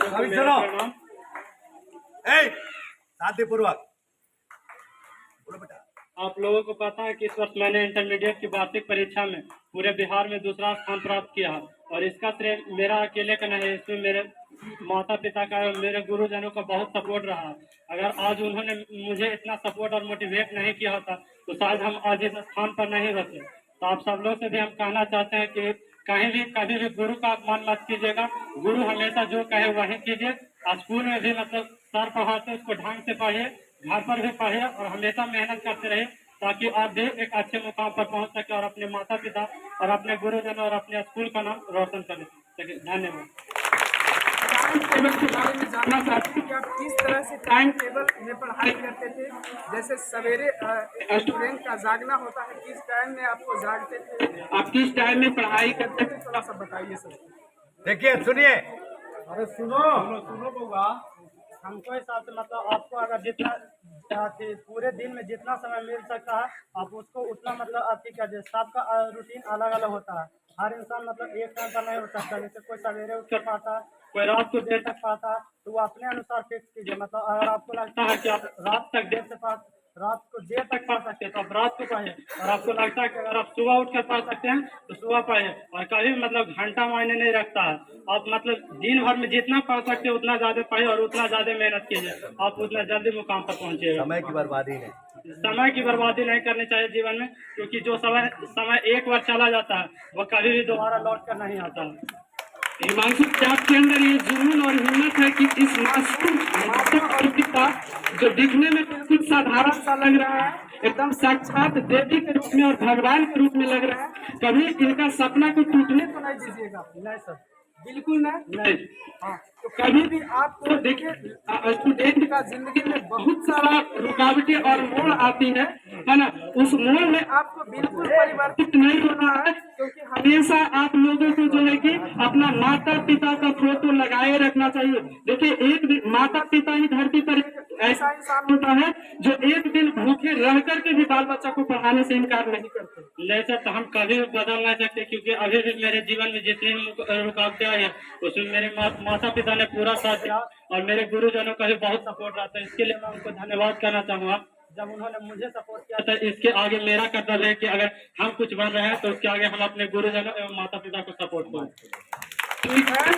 को मेरा प्रणाम। शांतिपूर्वक बोलो बेटा। आप लोगों को पता है कि इस वर्ष मैंने इंटरमीडिएट की वार्षिक परीक्षा में पूरे बिहार में दूसरा स्थान प्राप्त किया है और इसका श्रेय मेरा अकेले का नहीं है, इसमें मेरे माता पिता का और मेरे गुरुजनों का बहुत सपोर्ट रहा है। अगर आज उन्होंने मुझे इतना सपोर्ट और मोटिवेट नहीं किया होता तो शायद हम आज इस स्थान पर नहीं रहते। तो आप सब लोग से भी हम कहना चाहते हैं कि कभी भी गुरु का अपमान मत कीजिएगा। गुरु हमेशा जो कहे वही कीजिए। स्कूल में भी मतलब सर पढ़ाते उसको ढंग से पढ़िए, घर पर भी पढ़िए और हमेशा मेहनत करते रहिए ताकि आप भी एक अच्छे मुकाम पर पहुंच सके और अपने माता पिता और अपने गुरुजनों और अपने स्कूल का नाम रोशन कर सके। धन्यवाद। टाइम टेबल के बारे में जानना चाहते हैं कि आप किस तरह से टाइम टेबल में पढ़ाई करते थे। जैसे सवेरे स्टूडेंट का जागना होता है, किस टाइम में आपको जागते थे, आप किस टाइम में पढ़ाई करते थे, थोड़ा सा बताइए सर। देखिए सुनिए, अरे सुनो सुनो बउआ, हमको हिसाब से मतलब आपको अगर जितना पूरे दिन में जितना समय मिल सकता है आप उसको उतना मतलब अति कीजिए। सबका रूटीन अलग अलग होता है, हर इंसान मतलब एक टाइम पर नहीं हो सकता। जैसे कोई सवेरे उठ कर पाता है, कोई रात को देर तक पाता है, तो वो अपने अनुसार फिक्स कीजिए। मतलब अगर आपको लगता है कि आप रात को देर तक पढ़ सकते हैं तो आप रात को पढ़िए, और आपको लगता है कि अगर आप सुबह उठ कर पढ़ सकते हैं तो सुबह पढ़िए। और कभी मतलब घंटा मायने नहीं रखता है, आप मतलब दिन भर में जितना पढ़ सकते हैं उतना ज्यादा पढ़िए और उतना ज्यादा मेहनत कीजिए, आप उतना जल्दी मुकाम पर पहुंचिएगा। समय की बर्बादी नहीं, समय की बर्बादी नहीं करनी चाहिए जीवन में, क्योंकि जो समय एक बार चला जाता है वो कभी भी दोबारा लौट कर नहीं आता है। हिमांशु, क्या आपके अंदर ये जुनून और हिम्मत है कि इस मासूम माता और पिता जो दिखने में बिल्कुल साधारण सा लग रहा है, एकदम साक्षात देवी के रूप में और भगवान के रूप में लग रहा है, कभी इनका सपना को टूटने तो नहीं दीजिएगा? नहीं सर, बिल्कुल नहीं। हाँ, तो कभी भी आपको देखिए, स्टूडेंट का जिंदगी में बहुत सारा रुकावटें और मोड़ आती है ना। उस मोड़ में आपको बिल्कुल परिवर्तित नहीं होना है, क्योंकि हमेशा आप लोगों को जो है कि अपना माता पिता का फोटो लगाए रखना चाहिए। देखिए, एक माता पिता ही धरती पर ऐसा इंसान होता है जो एक दिन भूखे रह करके भी बाल बच्चा को पढ़ाने से इनकार नहीं करते। नहीं सर, तो हम कभी भी बदल नहीं सकते, क्योंकि अभी भी मेरे जीवन में जितनी रुकावटें आई हैं उसमें मेरे माता पिता ने पूरा साथ दिया और मेरे गुरुजनों का भी बहुत सपोर्ट रहता है। इसके लिए मैं उनको धन्यवाद करना चाहूँगा। जब उन्होंने मुझे सपोर्ट किया था, इसके आगे मेरा कर्तव्य है कि अगर हम कुछ बन रहे हैं तो उसके आगे हम अपने गुरुजनों एवं माता पिता को सपोर्ट करें। ठीक है,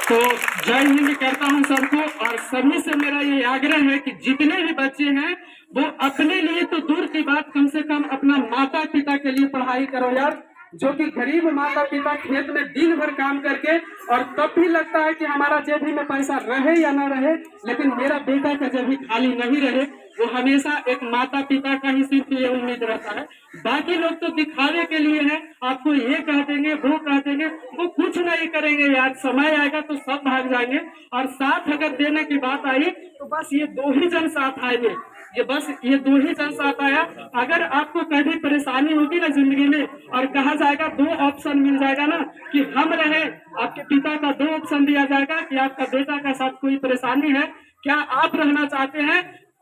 तो जय हिंद कहता हूँ सबको, और सभी से मेरा ये आग्रह है कि जितने भी बच्चे हैं वो अपने लिए तो दूर की बात, कम से कम अपना माता पिता के लिए पढ़ाई करो यार। जो कि गरीब माता पिता खेत में दिन भर काम करके, और तब भी लगता है कि हमारा जेबी में पैसा रहे या ना रहे, लेकिन मेरा बेटा का जेबी खाली नहीं रहे। वो हमेशा एक माता पिता का ही सिर्फ ये उम्मीद रहता है। बाकी लोग तो दिखावे के लिए है, आपको ये कह देंगे वो कह देंगे, वो कुछ नहीं करेंगे यार। समय आएगा तो सब भाग जाएंगे, और साथ अगर देने की बात आई तो बस ये दो ही जन साथ आएंगे। ये दो ही जन साथ आया। अगर आपको कभी परेशानी होगी ना जिंदगी में, और कहा जाएगा दो ऑप्शन मिल जाएगा ना कि हम रहे, आपके पिता का दो ऑप्शन दिया जाएगा कि आपका बेटा का साथ कोई परेशानी है, क्या आप रहना चाहते हैं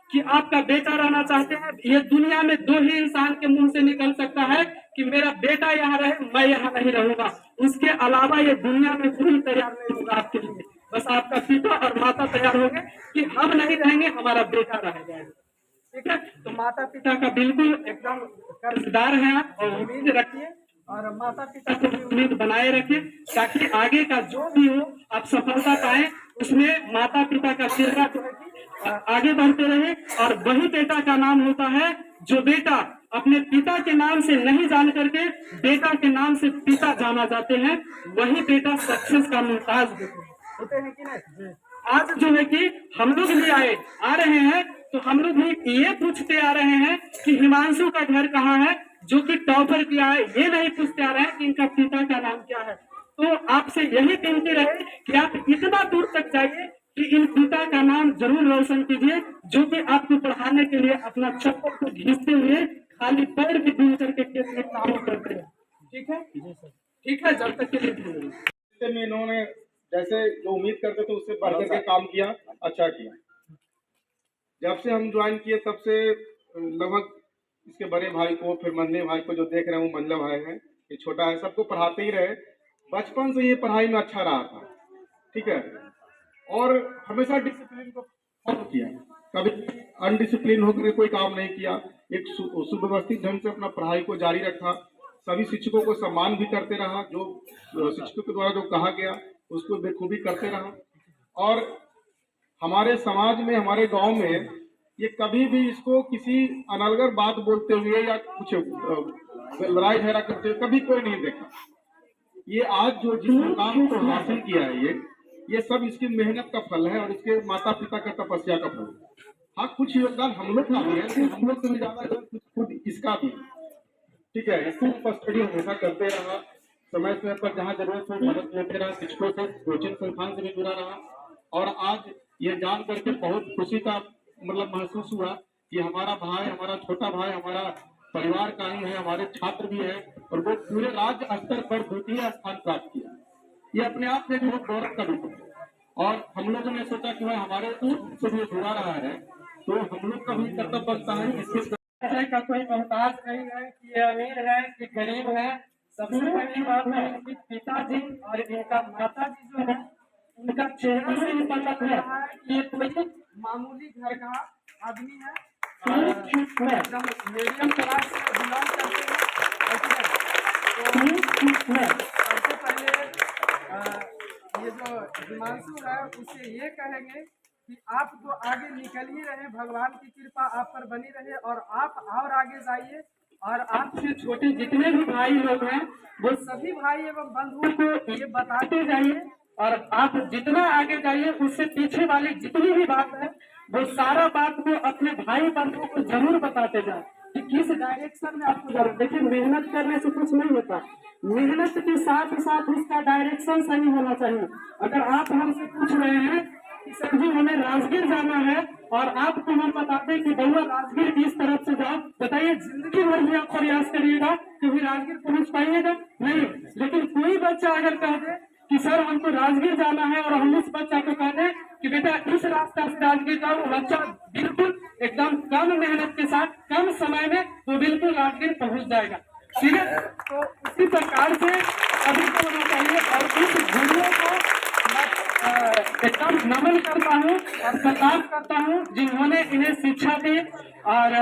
कि आपका बेटा रहना चाहते हैं? ये दुनिया में दो ही इंसान के मुंह से निकल सकता है कि मेरा बेटा यहाँ रहे, मैं यहाँ नहीं रहूंगा। उसके अलावा ये दुनिया में कोई तैयार नहीं होगा आपके लिए। बस आपका पिता और माता तैयार होंगे कि हम नहीं रहेंगे, हमारा बेटा रह जाएगा। ठीक है, तो माता पिता का बिल्कुल एकदम कर्जदार है आप, और उम्मीद रखिए, और माता पिता को भी उम्मीद बनाए रखिए, ताकि आगे का जो भी हो आप सफलता पाए। उसमें माता पिता का चेहरा जो है कि आगे बढ़ते रहे। और वही बेटा का नाम होता है जो बेटा अपने पिता के नाम से नहीं जान करके बेटा के नाम से पिता जाना जाते हैं, वही बेटा सक्सेस का मुमताज होते हैं कि नहीं। आज जो है कि हम लोग भी आ रहे हैं, तो हम लोग भी ये पूछते आ रहे हैं कि हिमांशु का घर कहाँ है, जो कि टॉपर किया है। ये नहीं पूछते आ रहे हैं कि इनका पिता का नाम क्या है। तो आपसे यही विनती रहे कि आप इतना दूर तक जाइए कि इन पिता का नाम जरूर रोशन कीजिए, जो कि आपको पढ़ाने के लिए अपना चप्पल को घिसते हुए खाली पैर भी दूर करके खेत में काम करते हैं। ठीक है, ठीक है, जब तक के लिए इन्होंने जैसे जो उम्मीद करते थे उससे बढ़ करके काम किया, अच्छा किया। जब से हम ज्वाइन किए तब से लगभग इसके बड़े भाई को, फिर मंदिर भाई को जो देख रहे हैं वो मंडल भाई है, ये छोटा है, सबको पढ़ाते ही रहे। बचपन से ये पढ़ाई में अच्छा रहा था। ठीक है, और हमेशा डिसिप्लिन को फॉलो किया, कभी अनडिसिप्लिन होकर कोई काम नहीं किया, एक सुव्यवस्थित ढंग से अपना पढ़ाई को जारी रखा, सभी शिक्षकों को सम्मान भी करते रहा, जो शिक्षकों के द्वारा जो कहा गया उसको बेखूबी करते रहा। और हमारे समाज में, हमारे गांव में ये कभी भी इसको किसी अनलगर बात बोलते हुए या कुछ लड़ाई झगड़ा करते हुए कभी कोई नहीं देखा। ये आज जो जिस मुकाम को हासिल किया है, ये सब इसकी मेहनत का फल है और इसके माता पिता का तपस्या का फल है। हाँ, कुछ योगदान हम लोग का भी है, हम लोग से भी ज्यादा कुछ खुद इसका भी, ठीक है। इसको कस्टडी हमेशा करते रहा, समय समय पर जहाँ जरूरत हो मदद लेते रहा, शिक्षकों से, कोचिंग संस्थान से भी जुड़ा रहा। और आज ये जान करके बहुत खुशी का मतलब महसूस हुआ कि हमारा भाई, हमारा छोटा भाई, हमारा परिवार का ही है, हमारे छात्र भी है और वो पूरे राज्य स्तर पर द्वितीय स्थान प्राप्त किया। ये अपने आप में बहुत गौरव का विषय है। और हम लोगों ने सोचा कि भाई हमारे से भी जुड़ा रहा है तो हम लोग का भी कर्तव्य बनता है इसके का कोई मोहताज नहीं है कि ये अमीर है कि गरीब है। सबसे पहली बात है इनके पिताजी और इनका माताजी जो है उनका चेहरा से ही पता चल रहा है कि ये कोई मामूली घर का आदमी है, एकदम मीडियम क्लास से बिलोंग करते हैं। सबसे पहले ये जो हिमांशु है उससे ये कहेंगे कि आप तो आगे निकल ही रहे, भगवान की कृपा आप पर बनी रहे और आप और आगे जाइए। और आपसे छोटे जितने भी भाई लोग हैं वो सभी भाई एवं बंधुओं को ये बताते जाइए और आप जितना आगे जाइए उससे पीछे वाली जितनी भी बात है वो सारा बात को अपने भाई बंधुओं को जरूर बताते जाए कि किस डायरेक्शन में आपको जरूर। देखिए, मेहनत करने से कुछ नहीं होता, मेहनत के साथ ही साथ उसका डायरेक्शन सही होना चाहिए। अगर आप हमसे पूछ रहे हैं कि सर जी हमें राजगीर जाना है और आपको हम बताते हैं कि बउआ राजगीर इस तरफ से जाओ, बताइए जिंदगी भर भी आप प्रयास करिएगा कभी राजगीर पहुंच पाइएगा नहीं। लेकिन कोई बच्चा अगर कह दे कि सर हमको राजगीर जाना है और हम उस बच्चा को कह दें कि बेटा इस रास्ता से राजगीर जाओ, बच्चा बिल्कुल एकदम कम मेहनत के साथ कम समय में वो बिल्कुल राजगीर पहुंच जाएगा। ठीक है, तो उसी प्रकार से सभी को होना चाहिए। और इस गुरुओं को एकदम नमन करता हूँ और सत्कार करता हूँ जिन्होंने इन्हें शिक्षा दी। और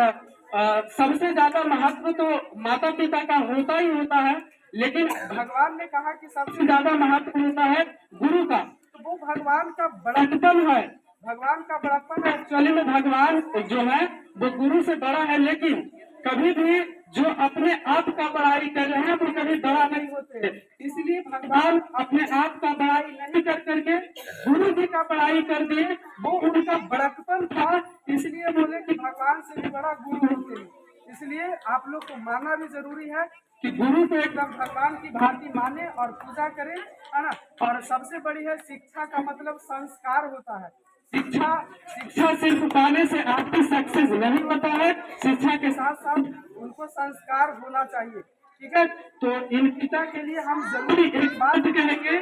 सबसे ज्यादा महत्व तो माता पिता का होता ही होता है, लेकिन भगवान ने कहा कि सबसे ज्यादा महत्व होता है गुरु का। तो वो भगवान का बड़प्पन है, भगवान का बड़प्पन है। एक्चुअली में भगवान जो है वो गुरु से बड़ा है, लेकिन कभी भी जो अपने आप का बड़ाई कर रहे हैं वो कभी बड़ा नहीं होते। इसलिए भगवान अपने आप का बड़ाई नहीं कर करके गुरु जी का बड़ाई कर दिए, वो उनका बड़प्पन था। इसलिए बोले कि भगवान से भी बड़ा गुरु होते हैं। इसलिए आप लोग को मानना भी जरूरी है कि गुरु को एकदम भगवान की भांति माने और पूजा करें, है ना। और सबसे बड़ी है शिक्षा का मतलब संस्कार होता है। शिक्षा सिर्फ पाने से आपकी सक्सेस नहीं होता है, शिक्षा के साथ साथ उनको संस्कार होना चाहिए। ठीक है, तो इन पिता के लिए हम जरूरी एक बात कहेंगे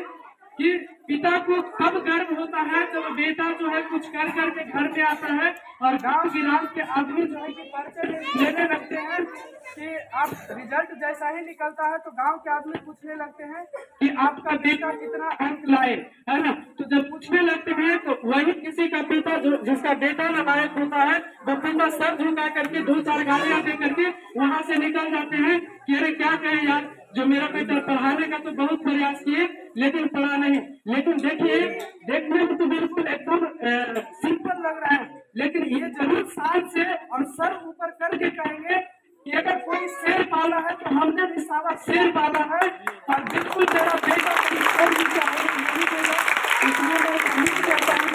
कि पिता को कब गर्व होता है जब बेटा जो है कुछ कर करके घर में आता है और गांव गिराव के आदमी जो है कि परिचय लेने लगते हैं कि आप रिजल्ट जैसा ही निकलता है तो गांव के आदमी पूछने लगते हैं कि आपका बेटा कितना अंक लाए, है ना। तो जब पूछने लगते हैं तो वही किसी का पिता जो जिसका बेटा नालायक होता है वो पिता सर झुका करके 2-4 गालियां दे करके वहां से निकल जाते हैं कि अरे क्या कहें यार, जो मेरा बेटा पढ़ाने का तो बहुत प्रयास किए लेकिन पढ़ा नहीं। लेकिन देखिए, देखने में तो बिल्कुल एकदम सिंपल लग रहा है, लेकिन ये जरूर साथ से और सर ऊपर करके कहेंगे कि अगर कोई शेर पाला है तो हमने भी सारा शेर पाला है और बिल्कुल मेरा बेटा नहीं देगा। इसलिए मैं उम्मीद करता हूँ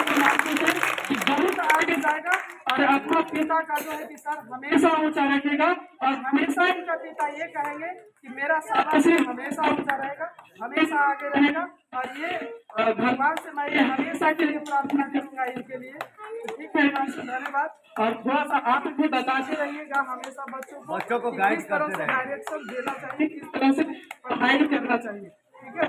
कि बहुत आगे जाएगा और अपना पिता का जो है कि सर हमेशा ऊंचा रखेगा और हमेशा इनका पिता ये कहेंगे कि मेरा सारा सिर हमेशा ऊंचा रहेगा, हमेशा आगे रहेगा। और ये भगवान से मैं ये हमेशा के लिए प्रार्थना करूंगा इनके लिए। तो ठीक है, धन्यवाद। और थोड़ा सा आप भी बताते रहिएगा हमेशा बच्चों को गाइड करते रहिए, डायरेक्शन देना चाहिए, किस तरह से पढ़ाई करना चाहिए। ठीक है।